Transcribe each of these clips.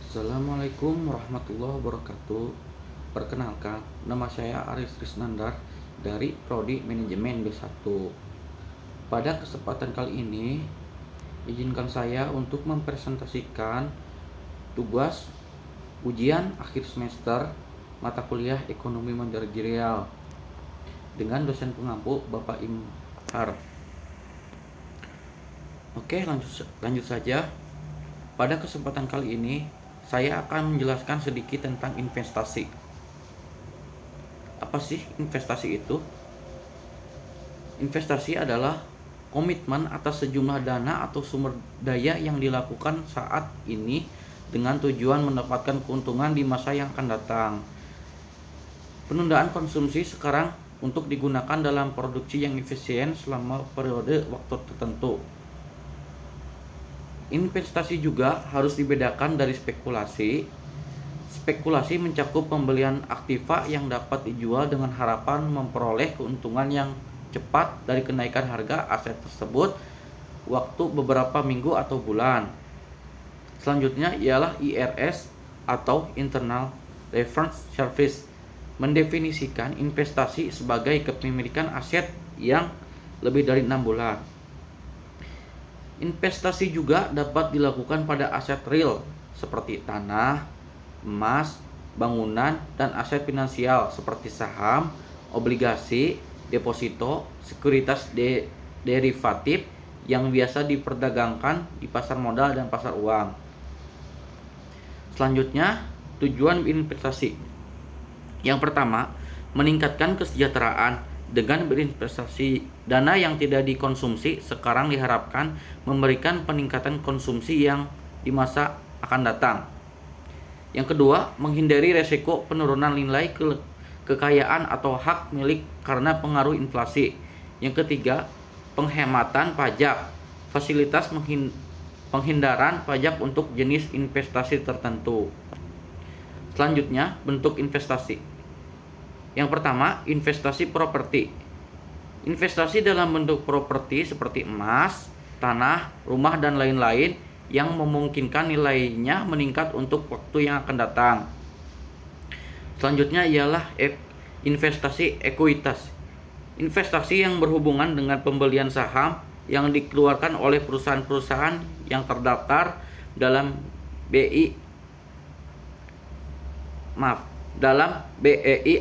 Assalamualaikum warahmatullahi wabarakatuh. Perkenalkan, nama saya Aris Krisnandar dari Prodi Manajemen B1. Pada kesempatan kali ini, izinkan saya untuk mempresentasikan tugas ujian akhir semester mata kuliah Ekonomi Manajerial dengan dosen pengampu Bapak Imhar. Oke, lanjut saja. Pada kesempatan kali ini, saya akan menjelaskan sedikit tentang investasi. Apa sih investasi itu? Investasi adalah komitmen atas sejumlah dana atau sumber daya yang dilakukan saat ini dengan tujuan mendapatkan keuntungan di masa yang akan datang. Penundaan konsumsi sekarang untuk digunakan dalam produksi yang efisien selama periode waktu tertentu. Investasi juga harus dibedakan dari spekulasi. Spekulasi mencakup pembelian aktiva yang dapat dijual dengan harapan memperoleh keuntungan yang cepat dari kenaikan harga aset tersebut waktu beberapa minggu atau bulan. Selanjutnya ialah IRS atau Internal Reference Service, mendefinisikan investasi sebagai kepemilikan aset yang lebih dari 6 bulan. Investasi juga dapat dilakukan pada aset real seperti tanah, emas, bangunan, dan aset finansial seperti saham, obligasi, deposito, sekuritas derivatif yang biasa diperdagangkan di pasar modal dan pasar uang. Selanjutnya, tujuan investasi. Yang pertama, meningkatkan kesejahteraan. Dengan berinvestasi, dana yang tidak dikonsumsi sekarang diharapkan memberikan peningkatan konsumsi yang di masa akan datang. Yang kedua, menghindari resiko penurunan nilai kekayaan atau hak milik karena pengaruh inflasi. Yang ketiga, penghematan pajak, fasilitas penghindaran pajak untuk jenis investasi tertentu. Selanjutnya, bentuk investasi. Yang pertama, investasi properti. Investasi dalam bentuk properti seperti emas, tanah, rumah, dan lain-lain yang memungkinkan nilainya meningkat untuk waktu yang akan datang. Selanjutnya ialah investasi ekuitas. Investasi yang berhubungan dengan pembelian saham yang dikeluarkan oleh perusahaan-perusahaan yang terdaftar dalam BEI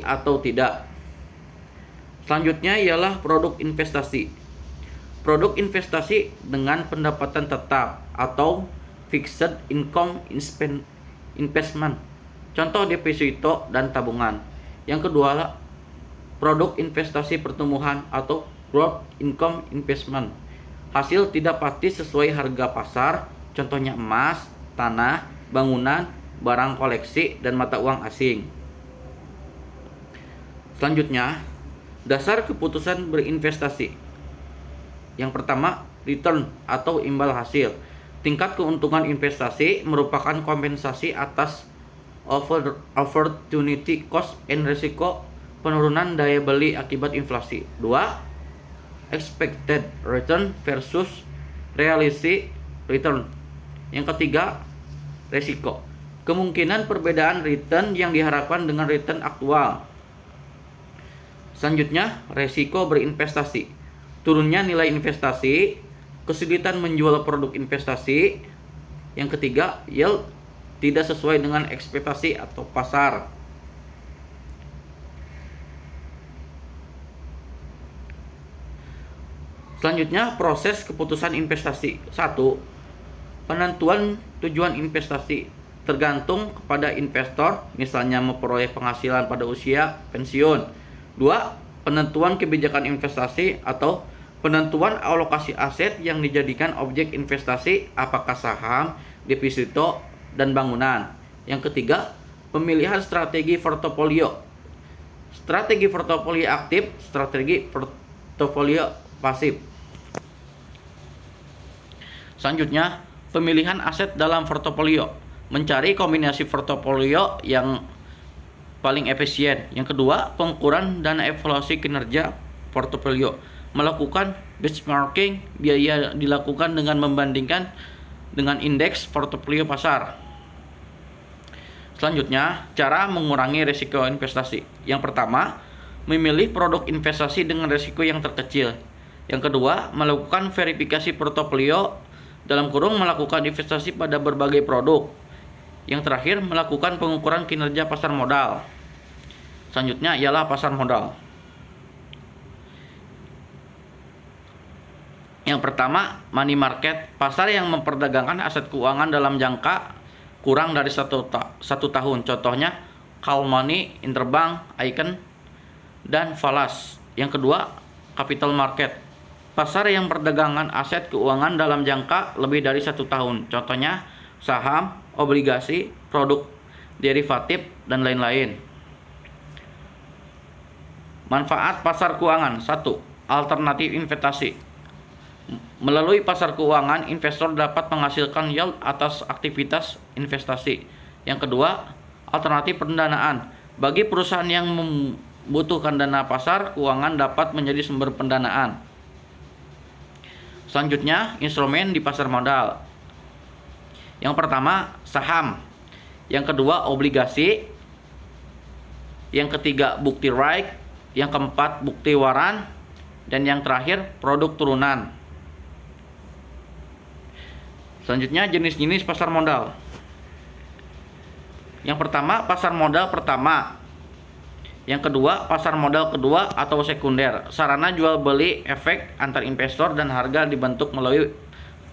atau tidak. Selanjutnya ialah produk investasi. Produk investasi dengan pendapatan tetap atau fixed income investment. Contoh deposito dan tabungan. Yang kedua, produk investasi pertumbuhan atau growth income investment. Hasil tidak pasti sesuai harga pasar, contohnya emas, tanah, bangunan, barang koleksi, dan mata uang asing. Selanjutnya, dasar keputusan berinvestasi. Yang pertama, return atau imbal hasil. Tingkat keuntungan investasi merupakan kompensasi atas opportunity cost and risiko penurunan daya beli akibat inflasi. 2. Expected return versus realistic return. Yang ketiga, risiko. Kemungkinan perbedaan return yang diharapkan dengan return aktual. Selanjutnya, resiko berinvestasi. Turunnya nilai investasi, kesulitan menjual produk investasi. Yang ketiga, yield tidak sesuai dengan ekspektasi atau pasar. Selanjutnya, proses keputusan investasi. 1. Penentuan tujuan investasi tergantung kepada investor, misalnya memperoleh penghasilan pada usia pensiun. 2. Penentuan kebijakan investasi atau penentuan alokasi aset yang dijadikan objek investasi, apakah saham, deposito, dan bangunan. Yang ketiga, pemilihan strategi portofolio. Strategi portofolio aktif, strategi portofolio pasif. Selanjutnya, pemilihan aset dalam portofolio. Mencari kombinasi portofolio yang paling efisien. Yang kedua, pengukuran dan evaluasi kinerja portofolio. Melakukan benchmarking biaya dilakukan dengan membandingkan dengan indeks portofolio pasar. Selanjutnya, cara mengurangi risiko investasi. Yang pertama, memilih produk investasi dengan risiko yang terkecil. Yang kedua, melakukan verifikasi portofolio dalam kurung melakukan investasi pada berbagai produk. Yang terakhir, melakukan pengukuran kinerja pasar modal. Selanjutnya ialah pasar modal. Yang pertama, money market, pasar yang memperdagangkan aset keuangan dalam jangka kurang dari satu tahun. Contohnya, call money, interbank, icon, dan falas. Yang kedua, capital market, pasar yang perdagangan aset keuangan dalam jangka lebih dari 1 tahun. Contohnya, saham, obligasi, produk derivatif, dan lain-lain. Manfaat pasar keuangan. 1. Alternatif investasi. Melalui pasar keuangan, investor dapat menghasilkan yield atas aktivitas investasi. Yang kedua, alternatif pendanaan. Bagi perusahaan yang membutuhkan dana, pasar keuangan dapat menjadi sumber pendanaan. Selanjutnya, instrumen di pasar modal. Yang pertama, saham. Yang kedua, obligasi. Yang ketiga, bukti right. Yang keempat, bukti waran. Dan yang terakhir, produk turunan. Selanjutnya, jenis-jenis pasar modal. Yang pertama, pasar modal pertama. Yang kedua, pasar modal kedua atau sekunder. Sarana jual beli efek antar investor dan harga dibentuk melalui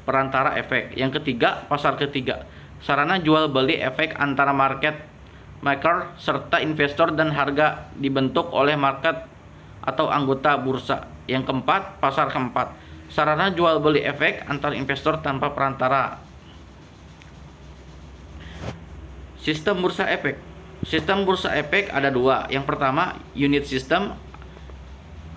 perantara efek. Yang ketiga, pasar ketiga. Sarana jual beli efek antara market maker serta investor dan harga dibentuk oleh market atau anggota bursa. Yang keempat, pasar keempat. Sarana jual beli efek antar investor tanpa perantara. Sistem bursa efek. Sistem bursa efek ada 2. Yang pertama, unit system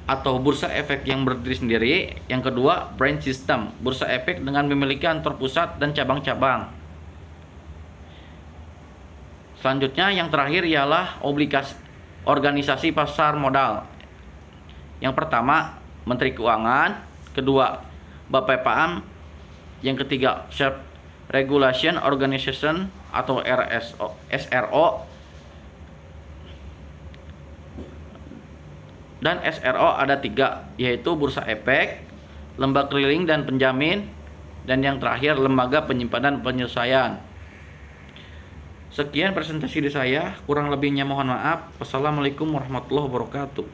atau bursa efek yang berdiri sendiri. Yang kedua, branch system, bursa efek dengan memiliki kantor pusat dan cabang-cabang. Selanjutnya, yang terakhir ialah obligasi organisasi pasar modal. Yang pertama, Menteri Keuangan. Kedua, BAPEPAM. Yang ketiga, Self Regulation Organization atau SRO. Dan SRO ada 3, yaitu Bursa Efek, Lembaga Keliling dan Penjamin, dan yang terakhir Lembaga Penyimpanan Penyelesaian. Sekian presentasi dari saya, kurang lebihnya mohon maaf. Wassalamualaikum warahmatullahi wabarakatuh.